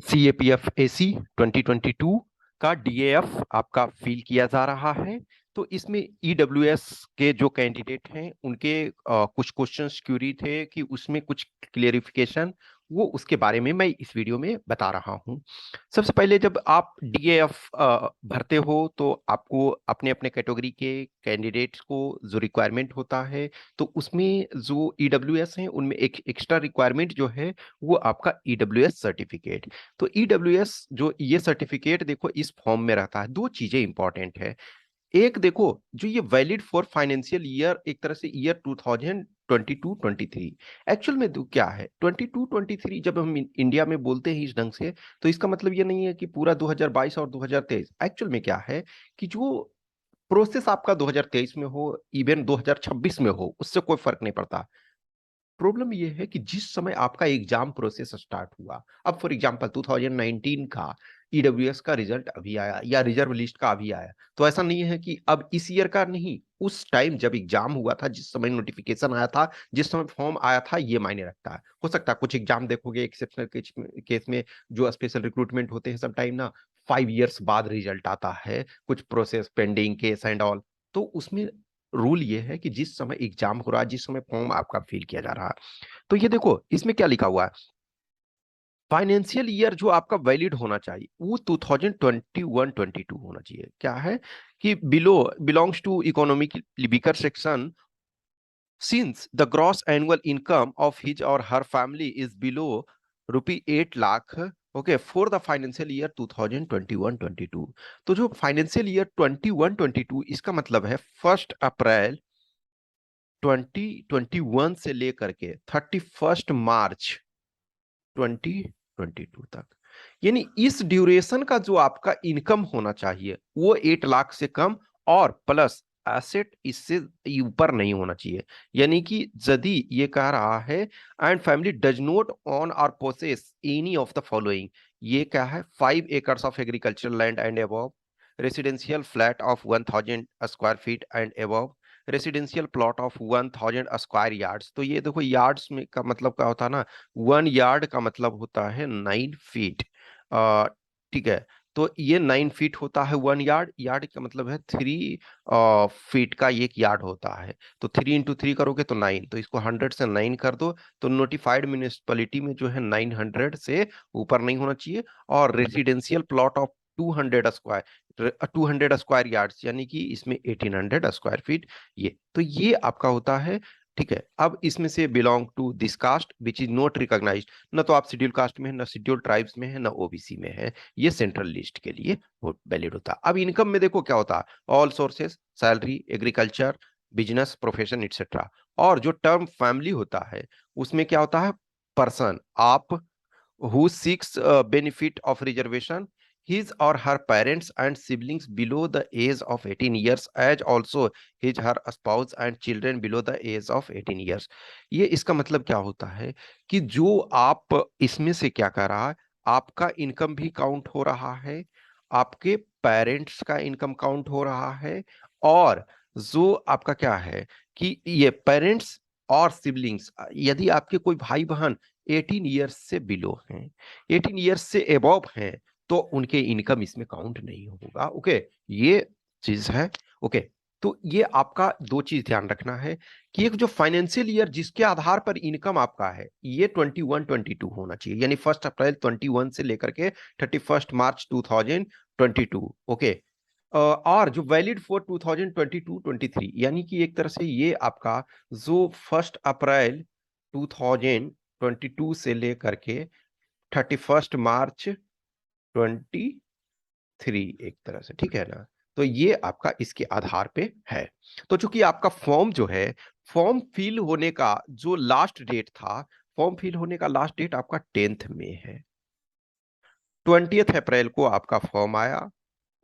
CAPF AC 2022 का DAF आपका fill किया जा रहा है। तो इसमें EWS के जो कैंडिडेट हैं उनके कुछ क्वेश्चंस क्यूरी थे कि उसमें कुछ क्लियरिफिकेशन, वो उसके बारे में मैं इस वीडियो में बता रहा हूं। सबसे पहले जब आप DAF भरते हो तो आपको अपने अपने कैटेगरी के कैंडिडेट्स को जो रिक्वायरमेंट होता है, तो उसमें जो EWS हैं उनमें एक एक्स्ट्रा रिक्वायरमेंट जो है वो आपका EWS सर्टिफिकेट। तो EWS जो ये सर्टिफिकेट देखो इस फॉर्म में रहता है। दो चीजें इंपॉर्टेंट है। एक देखो, जो ये वैलिड फॉर फाइनेंशियल ईयर, एक तरह से ईयर 2022-23। एक्चुअल में तो क्या है 22-23, जब हम इंडिया में बोलते हैं इस ढंग से, तो इसका मतलब ये नहीं है कि पूरा 2022 और 2023। एक्चुअल में क्या है कि जो प्रोसेस आपका 2023 में हो, इवन 2026 में हो, उससे कोई फर्क नहीं पड़ता। प्रॉब्लम ये है कि जिस समय आपका एग्जाम प्रोसेस स्टार्ट हुआ, अब फॉर एग्जांपल 2019 का ईडब्ल्यूएस का रिजल्ट अभी आया या रिजर्व लिस्ट का अभी आया, तो ऐसा नहीं है कि अब इस ईयर का नहीं, उस टाइम जब एग्जाम हुआ था, जिस समय नोटिफिकेशन आया था, जिस समय फॉर्म आया था, ये मायने रखता है। हो सकता है कुछ एग्जाम देखोगे एक्सेप्शनल केस में, जो स्पेशल रिक्रूटमेंट होते हैं सब टाइम ना 5 इयर्स बाद रिजल्ट आता है, कुछ process pending case and all. तो उसमें रूल ये है कि जिस समय एग्जाम हो रहा है, जिस समय फॉर्म आपका फिल किया जा रहा है, तो ये देखो इसमें क्या लिखा हुआ है। फाइनेंशियल ईयर जो आपका वैलिड होना चाहिए वो 2021-22 होना चाहिए। क्या है कि belongs to economic weaker section, since the gross annual income of his or her family is below ₹8 lakh, okay, for the financial year 2021-22। तो जो फाइनेंशियल ईयर 21-22, इसका मतलब है 1 अप्रैल 2021 से लेकर के 31 मार्च 2022 तक, यानी इस ड्यूरेशन का जो आपका इनकम होना चाहिए वो 8 लाख से कम और प्लस एसेट इससे ऊपर नहीं होना चाहिए। यानी कि यदि ये कह रहा है and family does not own or possess any of the following, ये क्या है 5 acres of agricultural land and above, residential flat of 1000 square feet and above, residential plot of 1000 square yards. तो ये देखो यार्ड्स में का मतलब क्या होता है ना, 1 यार्ड का मतलब होता है 9 फीट। ठीक है, तो ये 9 फीट होता है 1 यार्ड। यार्ड का मतलब है 3 फीट का एक यार्ड होता है। तो 3 into 3 करोगे तो 9, तो इसको 100 से 9 कर दो, तो नोटिफाइड म्यूनिसिपैलिटी में जो है 900 से ऊपर नहीं होना चाहिए। और रेसिडेंशियल प्लॉट ऑफ 200 यार्ड्स, यानी कि इसमें 1800 स्क्वायर फीट। ये तो ये आपका होता है। ठीक है, अब इसमें से belong to this caste which is not recognised, न तो आप शेड्यूल कास्ट में है, न शेड्यूल ट्राइब्स में है, न ओबीसी में है, ये सेंट्रल लिस्ट के लिए वैलिड होता है। अब इनकम में देखो क्या होता है, all sources, salary, agriculture, business, profession etcetera. और जो टर्म फैमिली होता है उसमें क्या होता है, पर्सन आप who seeks benefit of reservation, his or her parents and siblings below the age of 18 years, as also his her spouse and children below the age of 18 years। ये इसका मतलब क्या होता है कि जो आप इसमें से क्या कर रहा है, आपका इनकम भी काउंट हो रहा है, आपके पेरेंट्स का इनकम काउंट हो रहा है, और जो आपका क्या है कि ये पेरेंट्स और सिबलिंग्स, यदि आपके कोई भाई बहन 18 ईयर्स से बिलो हैं, 18 ईयर्स से एबव हैं, तो उनके इनकम इसमें काउंट नहीं होगा। ओके, ये चीज है। ओके, तो ये आपका दो चीज ध्यान रखना है कि एक जो फाइनेंशियल ईयर जिसके आधार पर इनकम आपका है ये 21-22 होना चाहिए, यानी 1 अप्रैल 21 से लेकर के 31 मार्च 2022। ओके, और जो वैलिड फॉर 2022-23, यानी कि एक तरह से ये आपका जो 1 अप्रैल 2022 से लेकर के 31 मार्च 23, एक तरह से, ठीक है ना, तो ये आपका इसके आधार पे है। तो चूंकि आपका फॉर्म जो है, फॉर्म फिल होने का जो लास्ट डेट था, फॉर्म फिल होने का लास्ट डेट आपका 10 मई है। 20 अप्रैल को आपका फॉर्म आया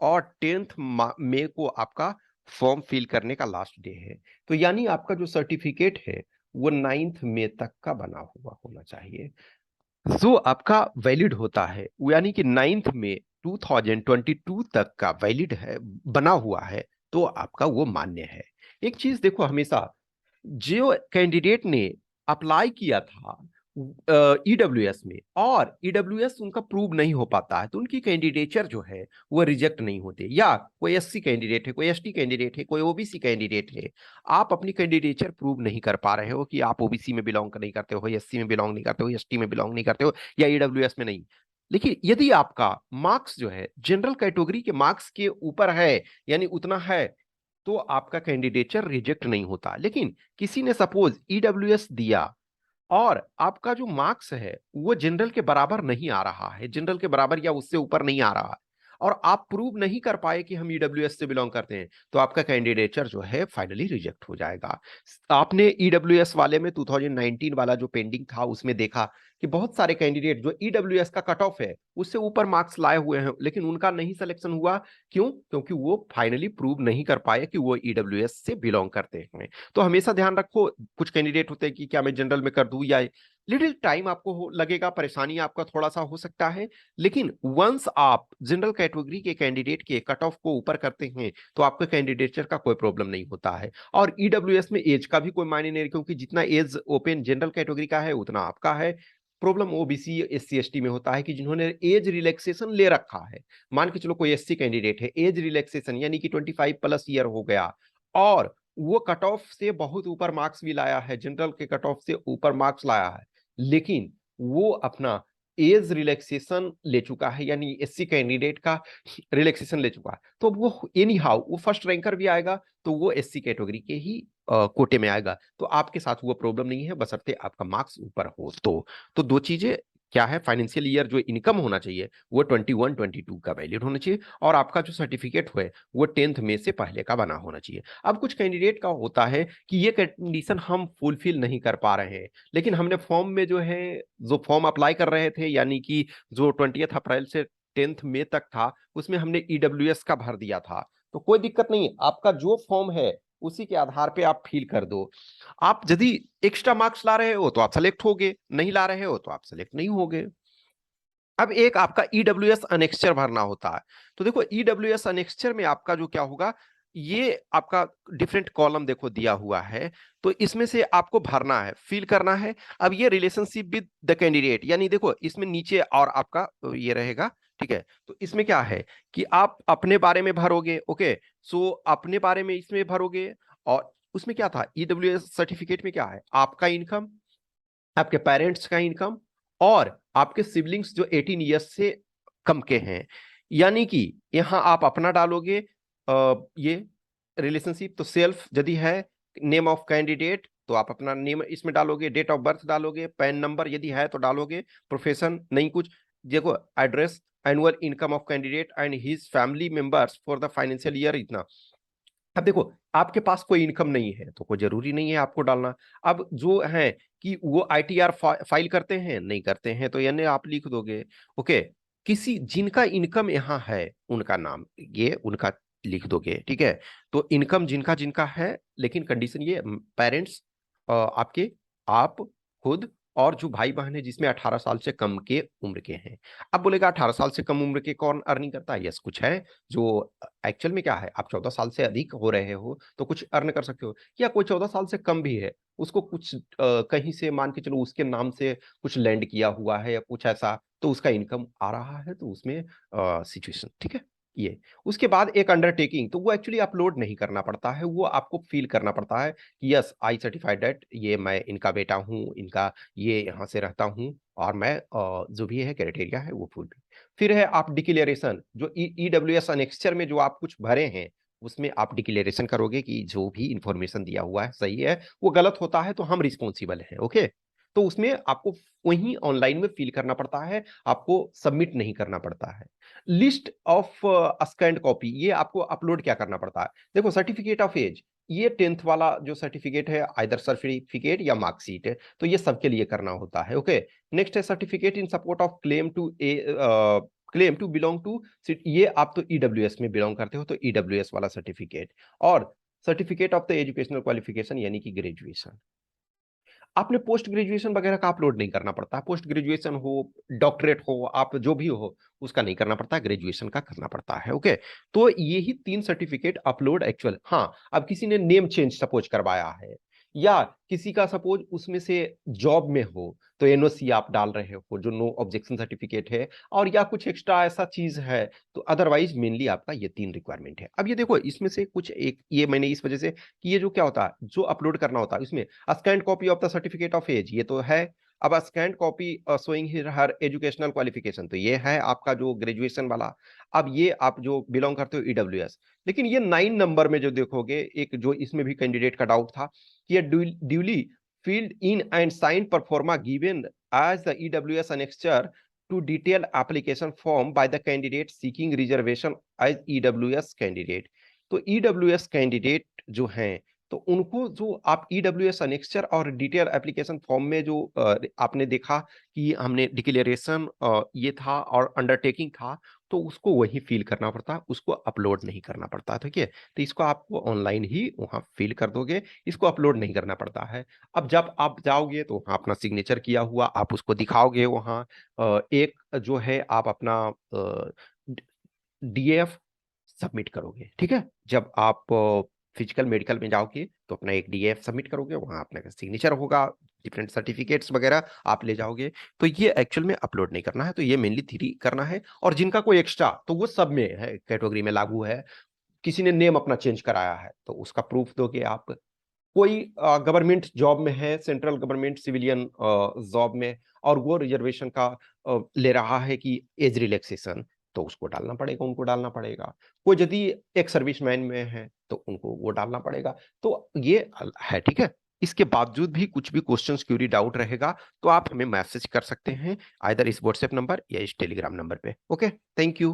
और 10 मई को आपका फॉर्म फिल करने का लास्ट डे है। तो यानी आपका जो सर्टिफिकेट है वो 9 मई तक का बना हुआ होना चाहिए, जो आपका वैलिड होता है वो, यानी कि 9 मई 2022 तक का वैलिड है, बना हुआ है, तो आपका वो मान्य है। एक चीज देखो, हमेशा जो कैंडिडेट ने अप्लाई किया था ईडब्ल्यूएस में, और ईडब्ल्यूएस उनका प्रूव नहीं हो पाता है तो उनकी कैंडिडेचर जो है वो रिजेक्ट नहीं होते। या कोई एससी कैंडिडेट है, कोई एसटी कैंडिडेट है, कोई ओबीसी कैंडिडेट है, आप अपनी कैंडिडेचर प्रूव नहीं कर पा रहे हो कि आप ओबीसी में बिलोंग नहीं करते हो, एससी में बिलोंग नहीं करते हो, एसटी में बिलोंग नहीं करते हो, या ईडब्ल्यूएस में नहीं। लेकिन यदि आपका मार्क्स जो है जनरल कैटेगरी के मार्क्स के ऊपर है, यानी उतना है, तो आपका कैंडिडेचर रिजेक्ट नहीं होता। लेकिन किसी ने सपोज ईडब्ल्यूएस दिया और आपका जो मार्क्स है वो जनरल के बराबर नहीं आ रहा है, जनरल के बराबर या उससे ऊपर नहीं आ रहा है, और आप प्रूव नहीं कर पाए कि हम ईडब्ल्यूएस से बिलोंग करते हैं, तो आपका कैंडिडेचर जो है फाइनली रिजेक्ट हो जाएगा। आपने ईडब्ल्यूएस वाले में 2019 वाला जो पेंडिंग था उसमें देखा कि बहुत सारे कैंडिडेट जो ईडब्ल्यूएस का कट ऑफ है उससे ऊपर मार्क्स लाए हुए हैं, लेकिन उनका नहीं सिलेक्शन हुआ। क्यों? क्योंकि वो फाइनली प्रूव नहीं कर पाए कि वो ईडब्ल्यूएस से बिलोंग करते हैं। तो हमेशा ध्यान रखो, कुछ कैंडिडेट होते हैं कि क्या मैं जनरल में कर दूं, या लिटिल टाइम आपको लगेगा, परेशानी आपका थोड़ा सा हो सकता है, लेकिन वंस आप जनरल कैटेगरी के कैंडिडेट के कट ऑफ को ऊपर करते हैं तो आपके कैंडिडेचर का कोई प्रॉब्लम नहीं होता है। और ईडब्ल्यूएस में एज का भी कोई मायने नहीं, क्योंकि जितना एज ओपन जनरल कैटेगरी का है उतना आपका है। प्रॉब्लम ओबीसी एससी एसटी में होता है कि जिन्होंने एज रिलैक्सेशन ले रखा है, मान के चलो कोई एससी कैंडिडेट है, एज रिलैक्सेशन यानी कि 25+ ईयर हो गया, और वो कट ऑफ से बहुत ऊपर मार्क्स भी लाया है, जनरल के कट ऑफ से ऊपर मार्क्स लाया है, लेकिन वो अपना एज रिलैक्सेशन ले चुका है, यानी एससी कैंडिडेट का रिलैक्सेशन ले चुका है, तो वो एनी हाउ वो फर्स्ट रैंकर भी आएगा, तो वो एससी कैटेगरी के ही कोटे में आएगा। तो आपके साथ वो प्रॉब्लम नहीं है, बशर्ते आपका मार्क्स ऊपर हो। तो दो चीजें क्या है, फाइनेंशियल ईयर जो इनकम होना चाहिए वो 21-22 का वैलिड होना चाहिए, और आपका जो सर्टिफिकेट है वो 10th में से पहले का बना होना चाहिए। अब कुछ कैंडिडेट का होता है कि ये कंडीशन हम फुलफिल नहीं कर पा रहे हैं, लेकिन हमने फॉर्म में जो फॉर्म अप्लाई कर रहे थे, यानी कि जो 20 अप्रैल से 10 मई तक था, उसमें हमने ईडब्ल्यूएस का भर दिया था, तो कोई दिक्कत नहीं, आपका जो फॉर्म है उसी के आधार पे आप फिल कर दो। आप यदि एक्स्ट्रा मार्क्स ला रहे हो तो आप सेलेक्ट होगे, नहीं ला रहे हो तो आप सेलेक्ट नहीं होगे। अब एक आपका ईडब्ल्यूएस अनेक्स्चर भरना होता है। तो देखो ईडब्ल्यूएस अनेक्स्चर में आपका जो क्या होगा, ये आपका डिफरेंट कॉलम देखो दिया हुआ है, तो इसमें से आपको भरना है, फिल करना है। अब ये रिलेशनशिप विद द कैंडिडेट, यानी देखो इसमें नीचे और आपका ये रहेगा, ठीक है। तो इसमें क्या है कि आप अपने बारे में भरोगे, ओके, सो अपने बारे में इसमें भरोगे। और उसमें क्या था, ईडब्ल्यूएस सर्टिफिकेट में क्या है, आपका इनकम, आपके पेरेंट्स का इनकम, और आपके सिबलिंग्स जो 18 ईयर्स से कम के हैं, यानी कि यहां आप अपना डालोगे, ये रिलेशनशिप, तो सेल्फ यदि है, नेम ऑफ कैंडिडेट तो आप अपना नेम इसमें डालोगे, डेट ऑफ बर्थ डालोगे, पैन नंबर यदि है तो डालोगे, प्रोफेशन नहीं कुछ, देखो address, annual income of candidate and his family members for the financial year इतना। अब देखो आपके पास कोई इनकम नहीं है तो कोई जरूरी नहीं है आपको डालना। अब जो है कि वो आईटीआर फाइल करते हैं नहीं करते हैं, तो यानी आप लिख दोगे, ओके, किसी जिनका इनकम यहाँ है उनका नाम ये उनका लिख दोगे, ठीक है। तो इनकम जिनका जिनका है, लेकिन कंडीशन ये, पेरेंट्स आपके, आप खुद, और जो भाई बहन है जिसमें 18 साल से कम के उम्र के हैं। अब बोलेगा 18 साल से कम उम्र के कौन अर्निंग करता है? यस, कुछ है जो एक्चुअल में क्या है, आप 14 साल से अधिक हो रहे हो तो कुछ अर्न कर सकते हो, या कोई 14 साल से कम भी है, उसको कुछ कहीं से मान के चलो उसके नाम से कुछ लैंड किया हुआ है या कुछ ऐसा, तो उसका इनकम आ रहा है, तो उसमें सिचुएशन, ठीक है। ये उसके बाद एक अंडरटेकिंग, तो वो एक्चुअली अपलोड नहीं करना पड़ता है, वो आपको फील करना पड़ता है कि यस आई सर्टिफाइड दैट ये मैं इनका बेटा हूँ, इनका ये यहाँ से रहता हूँ, और मैं जो भी है क्राइटेरिया है वो फुल। फिर है आप डिक्लेरेशन, जो ईडब्ल्यूएस अनेक्स्चर में जो आप कुछ भरे हैं उसमें आप डिक्लेरेशन करोगे कि जो भी इंफॉर्मेशन दिया हुआ है सही है, वो गलत होता है तो हम रिस्पॉन्सिबल हैं, ओके। तो उसमें आपको वहीं ऑनलाइन में फिल करना पड़ता है, आपको सबमिट नहीं करना पड़ता है। लिस्ट ऑफ स्कैन्ड कॉपी, ये आपको अपलोड क्या करना पड़ता है, देखो सर्टिफिकेट ऑफ एज, ये 10th वाला जो सर्टिफिकेट है, आइदर सर्टिफिकेट या मार्कशीट है, तो ये सबके लिए करना होता है, ओके। नेक्स्ट है certificate in support of claim to belong to, ये आप तो ईडब्ल्यूएस में बिलोंग करते हो तो ईडब्ल्यूएस वाला सर्टिफिकेट, और certificate of the educational qualification यानी कि ग्रेजुएशन। आपने पोस्ट ग्रेजुएशन वगैरह का अपलोड नहीं करना पड़ता, पोस्ट ग्रेजुएशन हो, डॉक्टरेट हो, आप जो भी हो उसका नहीं करना पड़ता, ग्रेजुएशन का करना पड़ता है, ओके। तो यही 3 सर्टिफिकेट अपलोड एक्चुअल। हाँ, अब किसी ने नेम चेंज सपोज करवाया है, या किसी का सपोज उसमें से जॉब में हो तो एनओसी आप डाल रहे हो जो नो ऑब्जेक्शन सर्टिफिकेट है, और या कुछ एक्स्ट्रा ऐसा चीज है, तो अदरवाइज मेनली आपका ये 3 रिक्वायरमेंट है। अब ये देखो इसमें से कुछ एक ये मैंने इस वजह से कि ये जो क्या होता है जो अपलोड करना होता है इसमें scan copy of the certificate of age ये तो है। अब scan copy showing her educational qualification तो ये है आपका जो ग्रेजुएशन वाला। अब ये आप जो बिलोंग करते हो ईडब्ल्यूएस। लेकिन ये 9 नंबर में जो देखोगे एक जो इसमें भी कैंडिडेट का डाउट था कि ये duly filled in and signed per forma given as the EWS annexure to detailed application form by the candidate seeking reservation as EWS candidate। तो EWS कैंडिडेट जो हैं तो उनको जो आप EWS अनेक्चर और डिटेल एप्लीकेशन फॉर्म में जो आपने देखा कि हमने डिक्लेरेशन ये था और अंडरटेकिंग था, तो उसको वही फिल करना पड़ता, उसको अपलोड नहीं करना पड़ता। ठीक है, तो इसको आपको ऑनलाइन ही वहां फिल कर दोगे, इसको अपलोड नहीं करना पड़ता है। अब जब आप जाओगे तो वहां अपना सिग्नेचर किया हुआ आप उसको दिखाओगे वहां। एक जो है आप अपना डीएफ सबमिट करोगे। ठीक है, जब आप फिजिकल मेडिकल में जाओगे तो अपना एक डीएफ सबमिट करोगे, वहां अपना सिग्नेचर होगा, डिफरेंट सर्टिफिकेट्स वगैरह आप ले जाओगे। तो ये एक्चुअल में अपलोड नहीं करना है, तो ये मेनली थ्री करना है। और जिनका कोई एक्स्ट्रा तो वो सब में है, कैटेगरी में लागू है। किसी ने नेम अपना चेंज कराया है तो उसका प्रूफ दोगे आप। कोई गवर्नमेंट जॉब में है, सेंट्रल गवर्नमेंट सिविलियन जॉब में, और वो रिजर्वेशन का ले रहा है कि एज रिलैक्सेशन, तो उसको डालना पड़ेगा, उनको डालना पड़ेगा। कोई यदि एक सर्विसमैन में है तो उनको वो डालना पड़ेगा। तो ये है। ठीक है, इसके बावजूद भी कुछ भी क्वेश्चन क्यूरी डाउट रहेगा तो आप हमें मैसेज कर सकते हैं आइदर इस व्हाट्सएप नंबर या इस टेलीग्राम नंबर पे। Okay, thank you.